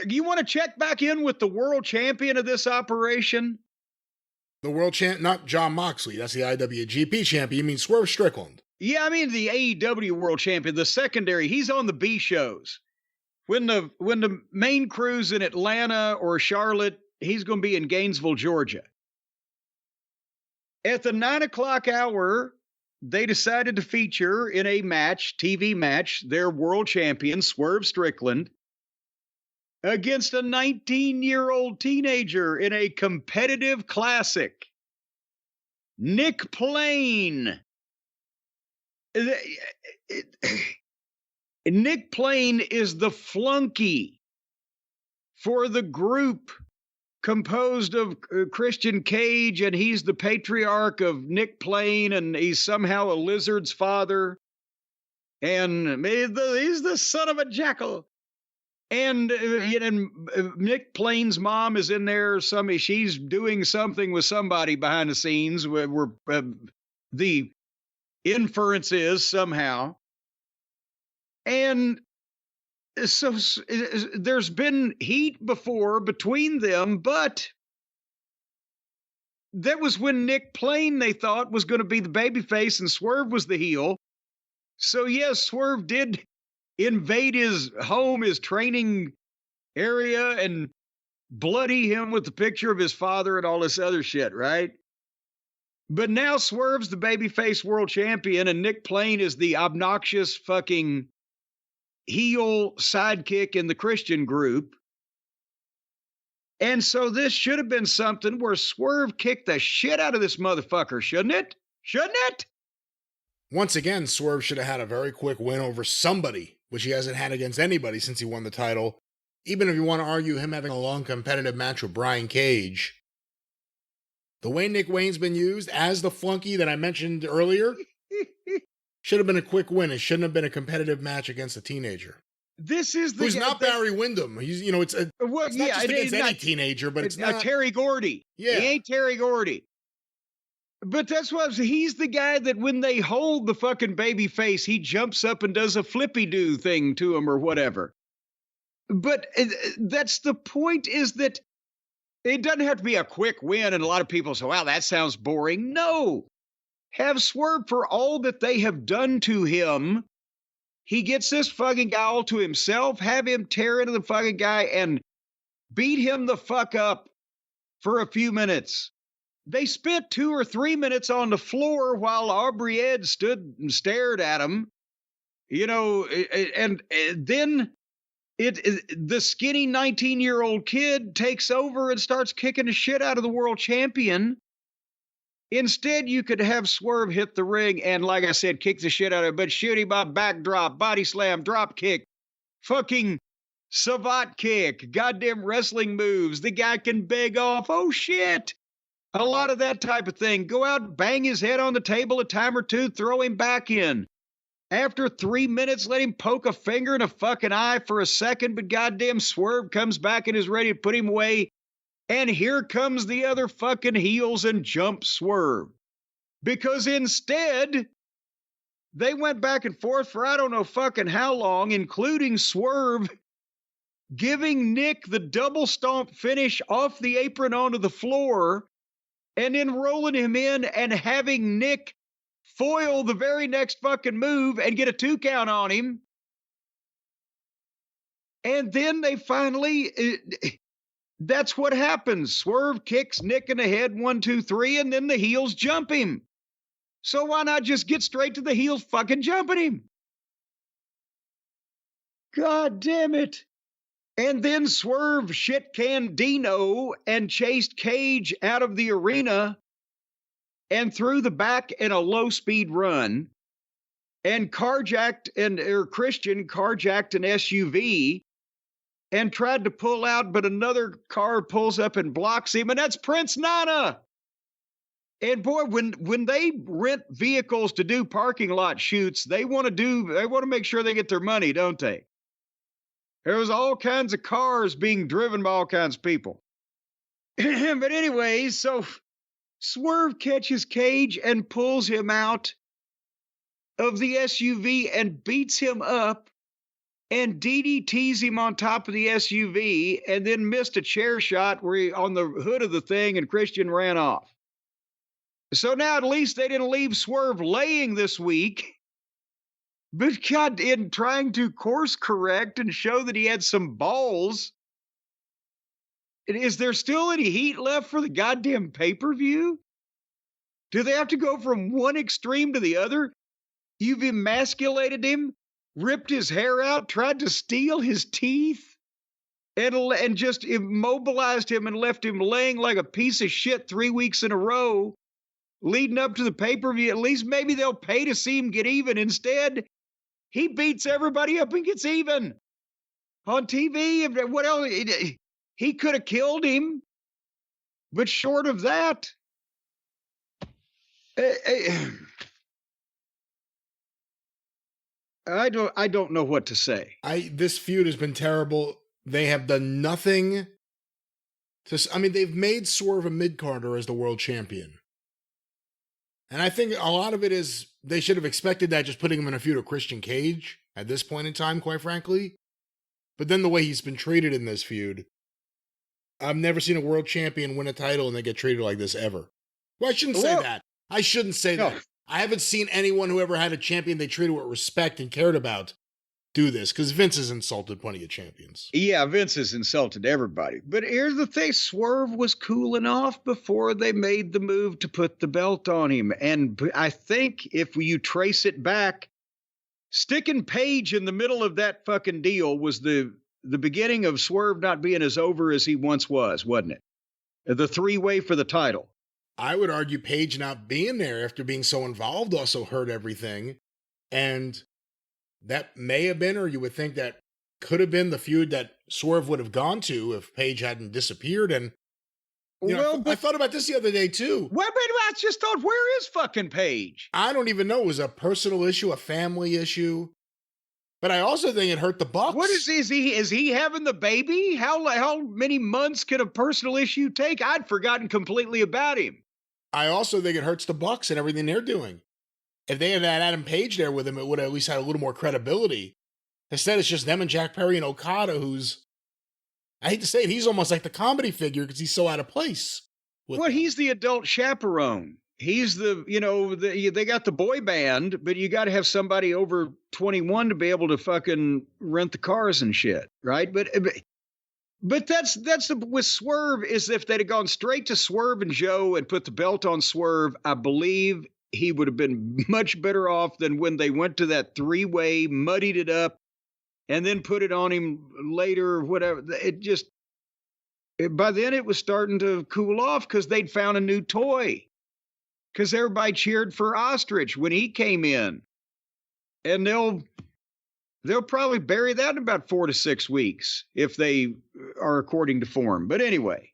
You want to check back in with the world champion of this operation? The world champ, not John Moxley. That's the IWGP champion. You mean Swerve Strickland? Yeah, I mean the AEW world champion, the secondary. He's on the B shows. When the main crew's in Atlanta or Charlotte, he's going to be in Gainesville, Georgia. At the 9:00 hour, they decided to feature in a match, TV match, their world champion, Swerve Strickland, against a 19-year-old teenager in a competitive classic. Nick Plain. Nick Plain is the flunky for the group composed of Christian Cage, and he's the patriarch of Nick Plain, and he's somehow a lizard's father, and he's the son of a jackal. And Nick Plain's mom is in there. She's doing something with somebody behind the scenes. Where the inference is somehow. And so there's been heat before between them, but that was when Nick Plain, they thought, was going to be the babyface and Swerve was the heel. So yes, Swerve did invade his home, his training area, and bloody him with the picture of his father and all this other shit, right? But now Swerve's the babyface world champion, and Nick Plain is the obnoxious fucking heel sidekick in the Christian group. And so this should have been something where Swerve kicked the shit out of this motherfucker, shouldn't it? Shouldn't it? Once again, Swerve should have had a very quick win over somebody, which he hasn't had against anybody since he won the title. Even if you want to argue him having a long competitive match with Brian Cage, the way Nick Wayne's been used as the flunky that I mentioned earlier should have been a quick win. It shouldn't have been a competitive match against a teenager. This is the who's not Barry Windham. He's, it's not just against any teenager, but it's not Terry Gordy. Yeah, he ain't Terry Gordy. But that's what he's the guy that when they hold the fucking baby face, he jumps up and does a flippy-do thing to him or whatever. But that's the point, is that it doesn't have to be a quick win. And a lot of people say, wow, that sounds boring. No. Have Swerve, for all that they have done to him, he gets this fucking guy all to himself, have him tear into the fucking guy and beat him the fuck up for a few minutes. They spent 2 or 3 minutes on the floor while Aubrey Ed stood and stared at him, and then the skinny 19-year-old kid takes over and starts kicking the shit out of the world champion. Instead, you could have Swerve hit the ring and, like I said, kick the shit out of it, but shoot him by backdrop, body slam, drop kick, fucking savate kick, goddamn wrestling moves. The guy can beg off. Oh, shit. A lot of that type of thing. Go out, bang his head on the table a time or two, throw him back in. After 3 minutes, let him poke a finger in a fucking eye for a second, but goddamn Swerve comes back and is ready to put him away. And here comes the other fucking heels and jump Swerve. Because instead, they went back and forth for I don't know fucking how long, including Swerve giving Nick the double stomp finish off the apron onto the floor, and then rolling him in and having Nick foil the very next fucking move and get a 2 count on him. And then they finally, that's what happens. Swerve kicks Nick in the head, 1, 2, 3, and then the heels jump him. So why not just get straight to the heels fucking jumping him? God damn it. And then Swerve shit-canned Dino and chased Cage out of the arena and through the back in a low-speed run, and Christian carjacked an SUV and tried to pull out, but another car pulls up and blocks him, and that's Prince Nana. And boy, when they rent vehicles to do parking lot shoots, they want to make sure they get their money, don't they? There was all kinds of cars being driven by all kinds of people. But anyway, so Swerve catches Cage and pulls him out of the SUV and beats him up and DDTs him on top of the SUV and then missed a chair shot where he on the hood of the thing and Christian ran off. So now at least they didn't leave Swerve laying this week. But God, in trying to course correct and show that he had some balls, is there still any heat left for the goddamn pay-per-view? Do they have to go from one extreme to the other? You've emasculated him, ripped his hair out, tried to steal his teeth, and just immobilized him and left him laying like a piece of shit 3 weeks in a row, leading up to the pay-per-view. At least maybe they'll pay to see him get even. Instead, he beats everybody up and gets even on TV. What else? He could have killed him, but short of that, I don't know what to say. This feud has been terrible. They have done nothing to. They've made Swerve a mid-carder as the world champion. And I think a lot of it is they should have expected that, just putting him in a feud with Christian Cage at this point in time, quite frankly. But then the way he's been treated in this feud, I've never seen a world champion win a title and they get treated like this ever. Well, I shouldn't say that. I shouldn't say that. I haven't seen anyone who ever had a champion they treated with respect and cared about do this, because Vince has insulted plenty of champions. Yeah, Vince has insulted everybody. But here's the thing. Swerve was cooling off before they made the move to put the belt on him. And I think if you trace it back, sticking Page in the middle of that fucking deal was the beginning of Swerve not being as over as he once was, wasn't it? The three-way for the title. I would argue Page not being there after being so involved also hurt everything. And that may have been, or you would think that could have been, the feud that Swerve would have gone to if Page hadn't disappeared. And I thought about this the other day too. Well, but I just thought, where is fucking Page? I don't even know. It was a personal issue, a family issue. But I also think it hurt the Bucks. What is he? Is he having the baby? How many months can a personal issue take? I'd forgotten completely about him. I also think it hurts the Bucks and everything they're doing. If they had had Adam Page there with him, it would have at least had a little more credibility. Instead, it's just them and Jack Perry and Okada, who's, I hate to say it, he's almost like the comedy figure because he's so out of place. Well, he's the adult chaperone. He's they got the boy band, but you got to have somebody over 21 to be able to fucking rent the cars and shit, right? But that's with Swerve, is if they'd have gone straight to Swerve and Joe and put the belt on Swerve, I believe he would have been much better off than when they went to that three-way, muddied it up, and then put it on him later, or whatever. By then it was starting to cool off because they'd found a new toy. Because everybody cheered for Ostrich when he came in. And they'll probably bury that in about 4 to 6 weeks if they are according to form. But anyway,